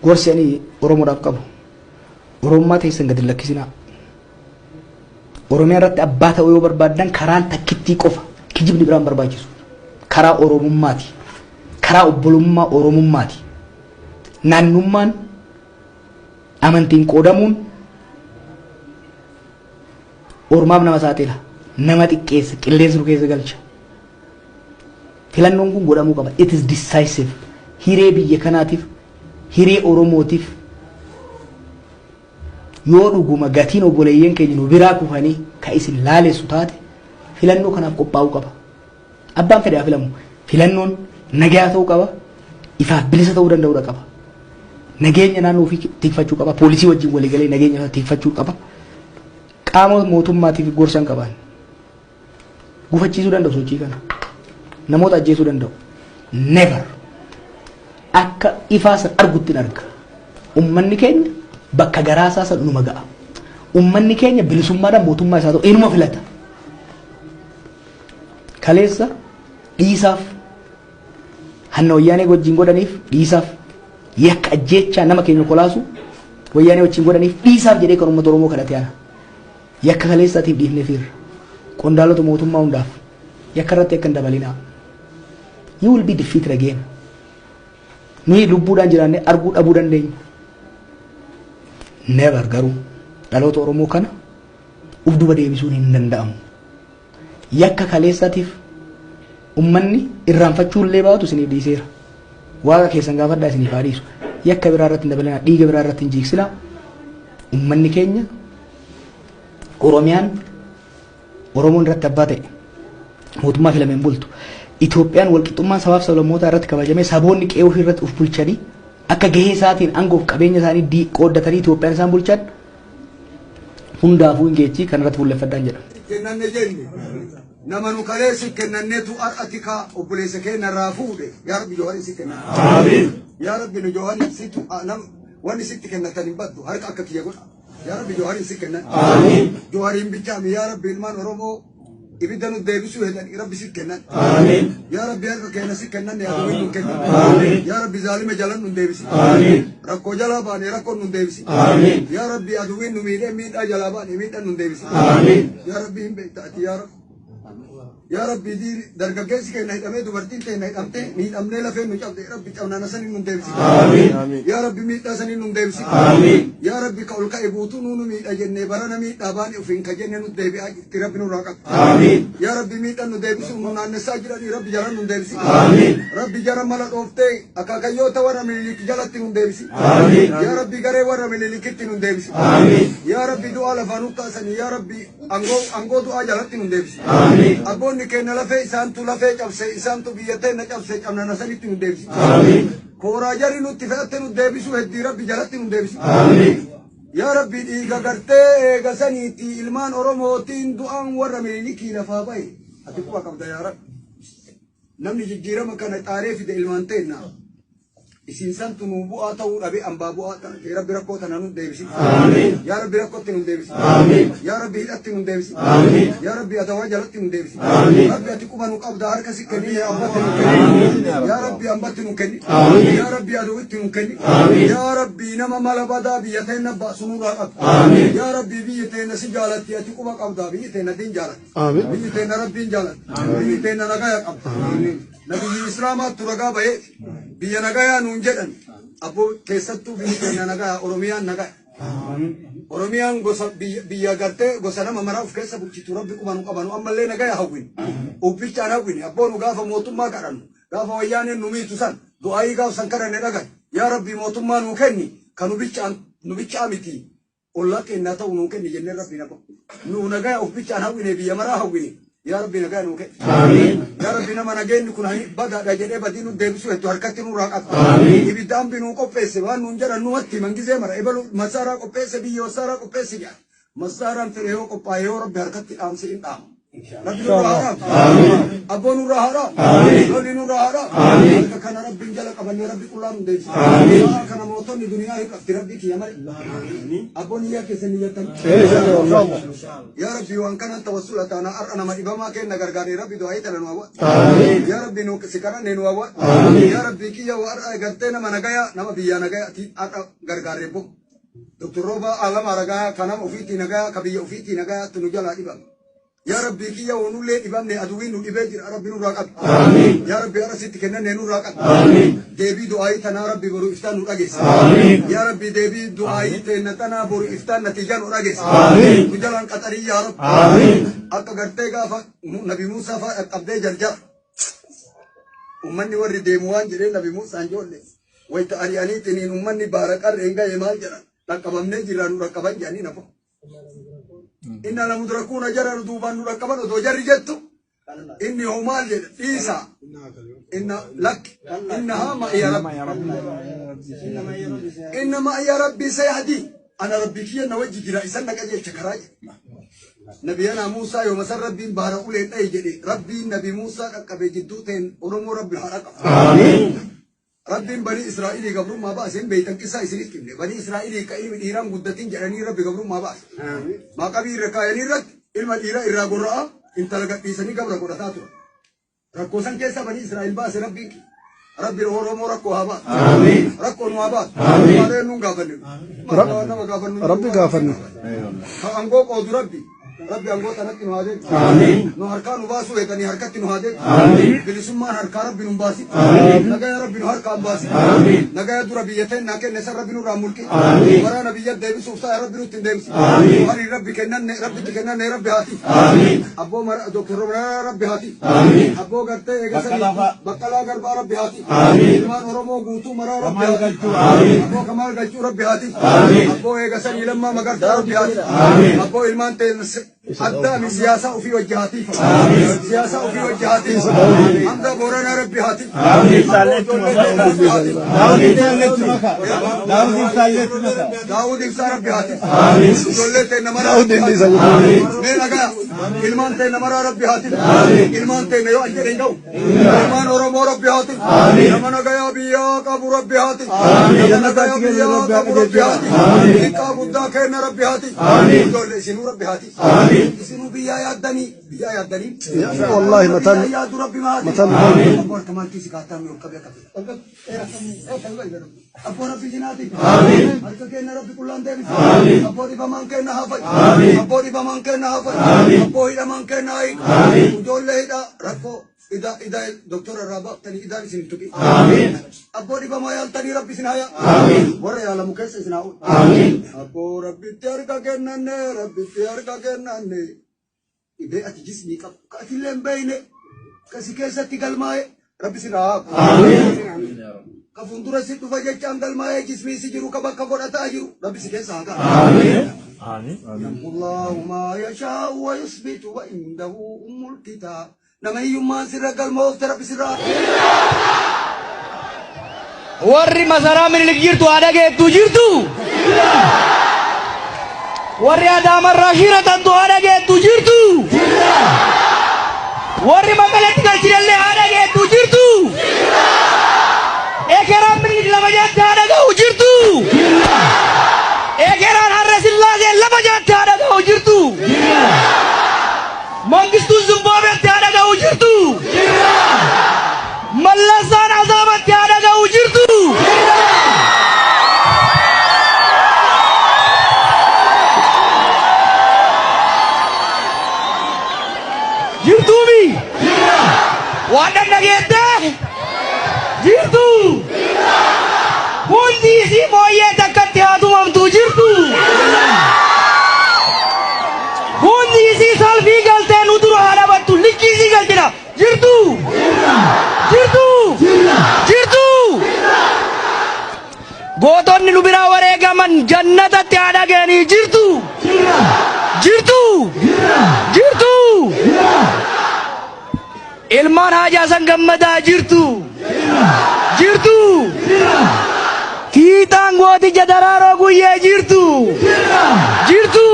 gorsani oromo daqabu oromma teessan gad lakkisina oromiyaa irratti abbaa ta'uu yoo barbaadan karaan takkitti qofa kijibni biraan barbaachisu karaa oromummaati karaa obbolummaa oromummaati naannummaan amantiin qoodamuun ormaaf nama saaxila nama xiqqeessa qilleensa nu keessa galcha filannoon kun godhamuu qaba it is decisive hiree biyya kanaatiif hiree oromootiif yoo dhuguma gatiin obboleeyyan keenya nu biraa kufanii ka isin laaleessu taate filannoo kanaaf qophaa'uu qaba abbaan fedhaa filamu filannoon nagaa ta'uu qaba ifaaf bilisa ta'uu danda'uu qaba nageenya naannoo ofii tikfachuu qaba poolisii wajjin walii galee nageenya tikfachuu qaba qaama mootummaatiif gorsan qaban gufachiisuu danda'u sochii kana namoota ajjeesuu danda'u never akka ifaasan argutti arga ummanni keenya bakka garaasaa san numa ga'a ummanni keenya bilisummaadhaan mootummaa isaa ta'u eenyuma filata kaleessa dhiisaaf hanna wayyaanee wajjin godhaniif dhiisaaf yakka ajjeechaa nama keenya kolaasu wayyaanee wajjin godhaniif dhiisaaf jedhee kan uummata Oromoo kadhate ana yakka kaleessaatiif dhiifnee fiirra qondaalota mootummaa hundaaf yakka irratti akka hin dabalinaa you will be defeated again nuyi lubbuudhaan jiraannee arguu dhabuu dandeenya never garuu dhaloota Oromoo kana uf duba deebisuun hin danda'amu yakka kaleessaatiif ummanni irraanfachuullee baatu isiniif dhiiseera waaqa keessan gaafadhaa isiniif haadhiisu yakka biraa irratti hin dabalinaa dhiiga biraa irratti hin jiiksinaa ummanni keenya Oromiyaan Oromoon irratti abbaa ta'e mootummaa filameen bultu Itoophiyaan walqixxummaan sabaaf sablammootaa irratti kabajamee saboonni qe'ee ofii irratti uf bulchanii akka gahee isaatiin aangoof qabeenya isaanii qooddatanii Itoophiyaan isaan bulchan hundaafuu hin geechii kan irratti fuulleffadhaan jedha. Kennanne jenne nama nu kaleessi kennanneetu ar'atika obboleessa keenya irraa fuudhe yaa Rabbi Jawaarii si kenna. Amiin. Yaa Rabbi nu Jawaarii situ wanni sitti kennatan hin baddu harka akka kiyya godha. Yaa Rabbi Jawaarii si kenna. Amiin. Jawaariin bichaami yaa Rabbi ilmaan Oromoo ibidda nu deebisuu hedani Rabbi si kenna. Amiin. Yaa Rabbi harka keenya si kennan yaa Rabbi nu kenna. Amiin. Yaa Rabbi zaalime jalan nu deebisi. Amiin. Rakkoo jalaa baane rakkoo nu deebisi. Amiin. Yaa Rabbi aduwwiin nu miidhee miidhaa jalaa baane miidhaa nu deebisi. Amiin. Yaa Rabbi hin beektaati yaa Rabbi. يا ربي دي درجة كنا هيدا ميدو برتين تنا هيدا ميد لفين نجاب يا ربي تعونا نسني نندبسي آمين يا ربي ميد نسني نندبسي آمين يا ربي كأول كأبوتو نونو ميد أجنة برانا ميد أباني وفين كجنة ندبي تربي نوراك آمين يا ربي ميد نندبسي ومنا نساجر يا ربي جرا نندبسي آمين ربي جرا مالا أوفتي أكاكيو تورا مليك جلتي نندبسي آمين يا ربي جرا ورا مليك تي نندبسي آمين يا ربي دعاء لفانوكا سني يا ربي أنغو دعاء جلتي نندبسي آمين أبوني كنا لفي سانتو لفي جبسي سانتو بيتين جبسي أمنا نسنيت ندبسي آمين كورا جري نتفقت ندبسي وهدي ربي جلتي ندبسي آمين يا ربي إيجا قرتي إيجا سنيتي إلمان أروموتين دعان ورميني كي لفابي أتقوى قبضة يا رب نمني جيجيرا مكان تعريف دي إلمان تينا إسنسان تنوبوا أتاو ربي أمبابوا يا ربي ركوتا نون ديبسي آمين يا ربي ركوتا نون ديبسي آمين يا ربي هدأت نون ديبسي آمين يا ربي أدواج لت نون ديبسي آمين ربي أتكوبا نقاب دار كسي كني يا أمبات نكني يا ربي أمبات نكني آمين يا ربي أدويت نكني آمين يا ربي نما ملبدا بيتين باسنور آمين يا ربي بيتين سجالت يا تكوبا قابدا بيتين دين جالت آمين بيتين ربي جالت بيتين نجايا قابدا آمين نبي الإسلام ترجع بيه بيا نجايا نونجدن أبو كيستو بيا نجايا أوروميان نجايا أوروميان غوسا بيا غرتة غوسا نما مراف كيسا بوشيتو ربي كمان كبانو أما اللي نجايا هوين وبيش أنا هوين أبو نجافا موتوم ما كرانو غافا وياني نومي تسان دعائي غاف سانكرا نجايا يا ربي موتوم ما نوكني كانوا بيش أمتي الله كنا تاو نوكني جنة ربي نو نجايا وبيش أنا هوين بيا مرا هوين يا ربي نجايا نوكي آمين يا ربي نما نجايا نكون هني بدا دجاجة بدينو دبسو هتو حركتي نوراك آمين يبدأ بينو كوبيس وان نونجرا نواتي منجزة مرة إبلو مسارا كوبيس بيو سارا كوبيس يا مسارا فريو كوبايو ربي حركتي أمسين أم ربي نور حرام آمين أبو نور حرام آمين لولي نور حرام آمين كان ربي جلك أبني ربي كلهم ديس آمين كان موتني دنيا هيك ربي كي أمر أبو نيا كسنية يا ربي وان كان توسلت أنا ما إبما كان نجاري ربي دعائي تلنوا آمين يا ربي نو سكران نوا آمين يا ربي كي يا وار قرتنا ما نجايا نما بيا نجايا تي جاري بو دكتور روبا علم أرجع كلام أوفيتي نجايا كبي أوفيتي نجايا تنجلا إبام يا ربي كي يا ونولي إبام نأدوين نبيجر ربي نوراك آمين يا ربي أرسلت كنا نوراك آمين دبي دعائي تنا ربي برو إفتان نوراجس آمين يا ربي دبي دعائي تنا برو إفتان نتيجة نوراجس آمين وجلان قطري يا رب آمين أكبرتة كاف نبي موسى فأبدي جرجا أمني ورد ديموان جري نبي موسى جولة ويتأرياني تنين أمني بارك أرينجا يمال جرا تكبرنا جرا نوركبان جاني نفو إن المدركون جرى دوبان نركبان ودوجر جتو إني همال جد إيسا إن لك إنها ما يا رب إنما يا ربي سيهدي أنا ربي كي نوجي جرا إسان نكجي شكراي نبينا موسى يوم سر ربي بارك له تيجي ربي نبي موسى كبي جدوتين ونمو ربي حرك آمين ربي بني إسرائيل قبرهم ما باس هم بيتن كسا إسرائيل كمله بني إسرائيل كأي إيران قدتين جراني ربي قبرهم ما باس ما كبير ركايني رك إلما إيران إيران قرأ إن تلقى إسني قبر قرأتاتو ركوسن كيسا بني إسرائيل باس ربي ربي الهرم ركو هبا آمين ركو نوابا آمين ما لين نقابلني ربي قافلني أنغو قود ربي ربي أنغو تنكي نهادين آمين نو هركان نباسو هتني هركتي نهادين آمين بلسمان هركان ربي نباسي آمين نجايا ربي نهركان باسي آمين نجايا دو ربي يتين ناكن نسر ربي نرامولكي آمين ورا نبي يد ديبي سوفتا ربي نوتين ديمسي آمين وهري ربي كنن ربي هاتي آمين أبو مر دكتور ربي هاتي آمين أبو قرتي إجازة بكلا قربا ربي هاتي آمين إلمان هرمو قوتو مرا ربي هاتي آمين أبو كمال قلتو ربي هاتي آمين أبو إجازة لما مقرت ربي هاتي آمين أبو إلمان تنس أدى من سياسة وفي وجهاتي سياسة وفي وجهاتي أمدا بورنا ربي هاتي داود إنسان ربي هاتي جولة تنمر من أجا إلمان تنمر ربي هاتي إلمان تنيو أنجرينجو إلمان أورمو ربي هاتي نمنا جايا بيا كابو ربي هاتي نمنا جايا بيا كابو ربي هاتي كابو دا كنا ربي هاتي جولة سنو ربي هاتي سنو بيا يادني والله متن يا ربي ما متن أبو كمان كيس كاتم يوم كبير أبو ربي جناتي هرك كنا ربي كلان ديم أبو ربي مان كنا هافي أبو ربي مان كنا هافي أبو هيدا مان كنا هاي وجول هيدا ركو إذا دكتور الرابع تاني إذا سنتوكي أبو ربي ما يالتاني ربي سنايا ورا يالا مكيس سناو أبو ربي تيارك كنا إبه أتجسني كأتلم بينه كسيكسة تقلماي ربي سناب كفندورة سيتو فجأة قلماي جسمي سجرو كبك كبر أتاجرو ربي سكسة الله ما يشاء ويثبت وعنده أم الكتاب نما يوم سر قلمه ربي سرا ورّي مسارا من الجيرتو ada ke tu jirtu ورّي ada marrahira tantu ada ke tu jirtu ورّي makalat kalcilalle ada ke tu jirtu ekeran min lamajat ada ke jirtu ekeran harrasillah ke lamajat ada ke jirtu mangistu zimbabwe ada ke jirtu ملسان عذابت كانا دا وجرتو جرتو بي وانا نجيته جرتو كنتي سي مويه تكتي هاتو ممتو جرتو كنتي سي سالفي قلتين ودرو هانا بطو لكي سي قلتنا جرتو jirtu gootonni nu biraa wareegaman jannatatti haadha ga'anii jirtu ilmaan haajaa san gammadaa jirtu Fiixaan gooticha daraaroo guyyee jirtu. Jirtu.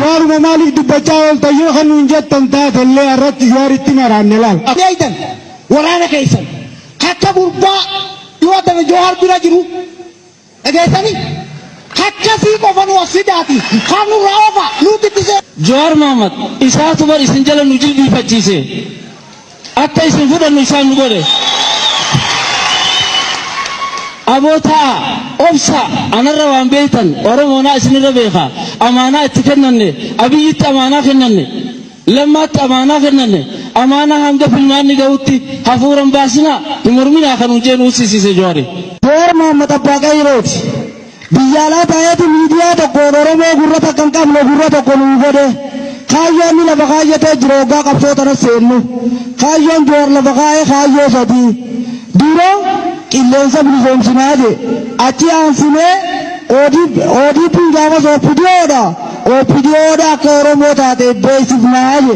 Jawaaruma maaliif dubbachaa oolta yoo kan nuun jettan taatellee irratti jawaaritti maraanne laal. Deeytan waraana keessan akka gurbaa yoo ta'e Jawaar bira jiru dhageessanii akkasii qofa nu asidaati kan nu raafa nuti ittise. Jawaar Mohammad isaatu bar isin jala nu jilbiifachiise akka isin fudhannu isaan nu godhe. Aboota obsa anarra waan beektan Oromoonaa isinirra beeka amaanaa itti kennanne abiyyitti amaanaa kennanne lammaatti amaanaa kennanne amaanaa hanga filmaanni ga'utti hafuuran baasinaa morminaa kan hojjeen uusisiise Jawaari. Jawaar Mohammad abbaa qayyirooti. Biyya alaa ta'eeti miidiyaa tokkoon Oromoo gurra takka hin qabne gurra tokko nuu godhe. Kaayyoon ni lafa kaayyatee jiru hoggaa qabsootana seennu. Kaayyoon Jawaar lafa kaayee kaayyoo sadii. Dura qilleensa bilisoomsinaa je achi aansinee ODP'n gaafas OPDOodha akka Oromoo taate beeksifnaa je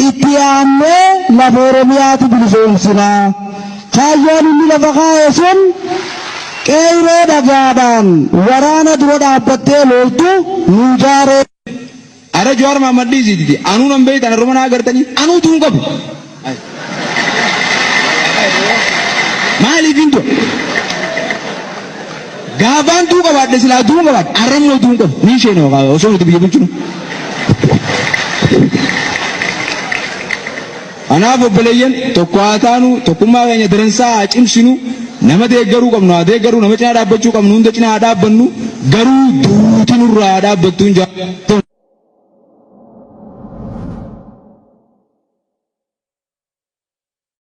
itti aannee lafa Oromiyaatu bilisoomsinaa. Kaayyoon inni lafa kaayee sun qeyroo dhagaadhaan waraana dura dhaabbattee loltu nu jaaree. Ara Jawaar Mohammad dhiisiti anuu nan beektan Oromoo naa agartanii anuu tuun qabu. Maaliif indo gaafaan tuu qabaadhe silaa tuu qabaadhe arrabnoo tuu qabu ni isheen osoo nuti biyya bulchinu. Kanaaf obboleeyyan tokko haa taanu tokkummaa keenya daransaa haa cimsinu nama deeggaruu qabnu haa deeggaruu nama cinaa dhaabbachuu qabnu hunda cinaa haa dhaabbannu garuu duuti nurraa haa dhaabbattuun